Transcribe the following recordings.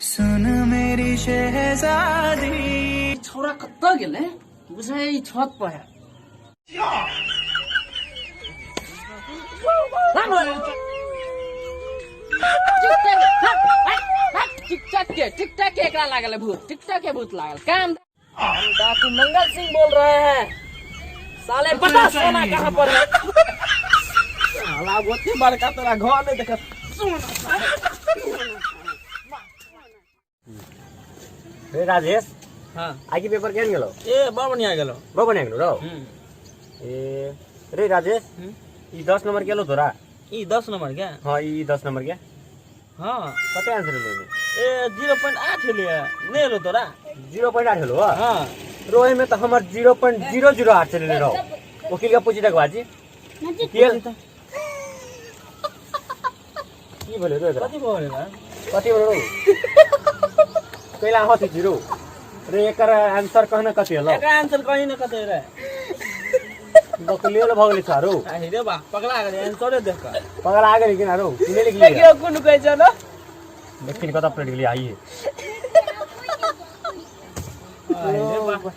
सुन मेरी शहजादी। छोरा कत्ता गेले बुझाइ छत पर है टिकटॉक के एकरा लागल भूत टिकटॉक के भूत लागल काम हम डाकू मंगल सिंह बोल रहे हैं साले पता सोना कहाँ पर है साला गोती बड़का तोरा घर में देख रे राजेश हाँ आगे पेपर केहन गेलो ए बड़ बढ़िया गेलो बड़ बढ़िया गेलो रो ए रे राजेश ई 10 नंबर केलो तोरा ई 10 नंबर क्या हां ई 10 नंबर के हाँ कते आंसर लेने ए 0.8 लिया ने लो तोरा 0.8 हेलो हाँ रोए में तो हमर 0.008 से लेने रहो वकील का पूछी तक बाजी की बोले रो कति बोले ना कति बोले रो कैला होती जीरो रे एकर आंसर कहना कति हेलो एकर आंसर कहीं न कते रे बकलियो ल भगले छारो आ रे बा पगला गए आंसर देख कर पगला आ गए किन रो किने लिख लिया देखियो कुन कह छ न लेकिन कता प्लेट के लिए आई है रे बा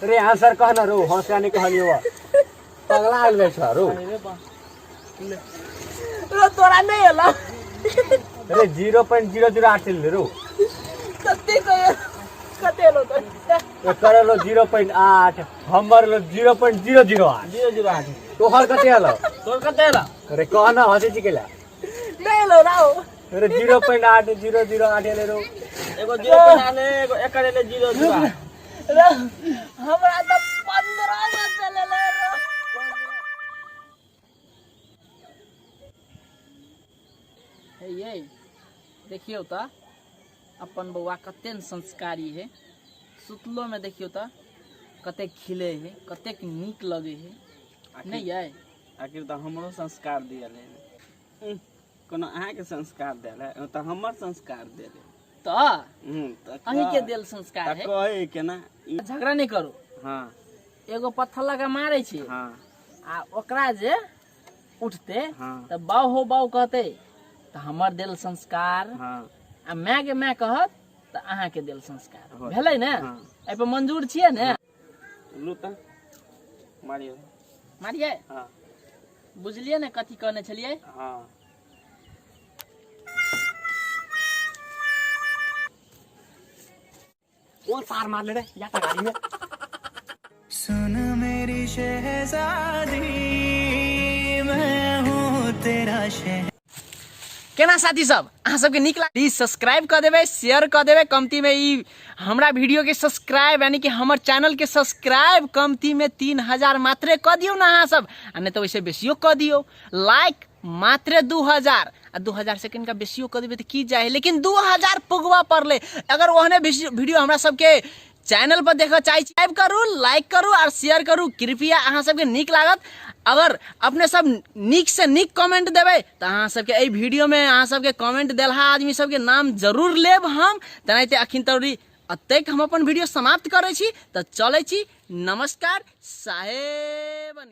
रे आंसर कहना रो हंसाने के हलियो पगला आ गए छारो रे बा रो तोरा नहीं होला अरे 0.008 से ले रो कते कते लो तो कर लो 0.8 हमर लो 0.008 008 तो हर कते हलो तोर कते होला अरे कहना हंसे चिकेला नहीं लो राओ अरे 0.8 008 ले रो एगो 0.8 ले एगो एकर ले 008 रे हमरा तो 15 में चले ले रो हे ये देखियो त अपन बउआ कते संस्कारी है सुतलो में देखियो त कते खिले है कते नीक लगे है नहीं है आखिर तो हमरो संस्कार दियल है कोनो अहाँ के संस्कार देल है तो हमर संस्कार देल है तो अहीं के देल संस्कार है कहे के ना झगड़ा नहीं करो हां एगो पत्थर लगा मारे छी हां आ ओकरा जे उठते त बाऊ हो बाऊ कहते त हमर देल संस्कार हां आ मैं के मैं कहत त अहाँ के देल संस्कार भेलै ने ए पे मंजूर छियै ने लूता मारियो मारिए हां बुझलिए ने कथि कहने छलिए हां कौन सार मार ले रे या त गाड़ी में सुन मेरी शहजादी मैं हूँ तेरा शहर। केना साथी सब अहाँ सबके नीक लाग प्लीज सब्सक्राइब कर देबे शेयर कर देबे कमती में ई हमरा वीडियो के सब्सक्राइब यानी कि हमर चैनल के सब्सक्राइब कमती में 3000 मात्रे कर दियो ना अहाँ सब आ नहीं तो वैसे बेसियो कर दियो लाइक मात्रे 2000 आ 2000 सेकंड का बेसियो कर देबे तो की जाए लेकिन 2000 पुगवा पड़ले अगर ओहने वीडियो हमरा सबके चैनल पर देखो चाहे सब्सक्राइब करू लाइक करू और शेयर करू कृपया अहाँ सबके नीक लागत अगर अपने सब नीक से नीक कमेंट देवे तो अहाँ सबके ए वीडियो में अहाँ सबके कमेंट देलहा आदमी सबके नाम जरूर लेब हम तेनाहिते अखिन तौरी अतेक हम अपन वीडियो समाप्त करै छी तो चलै छी नमस्कार साहेबन।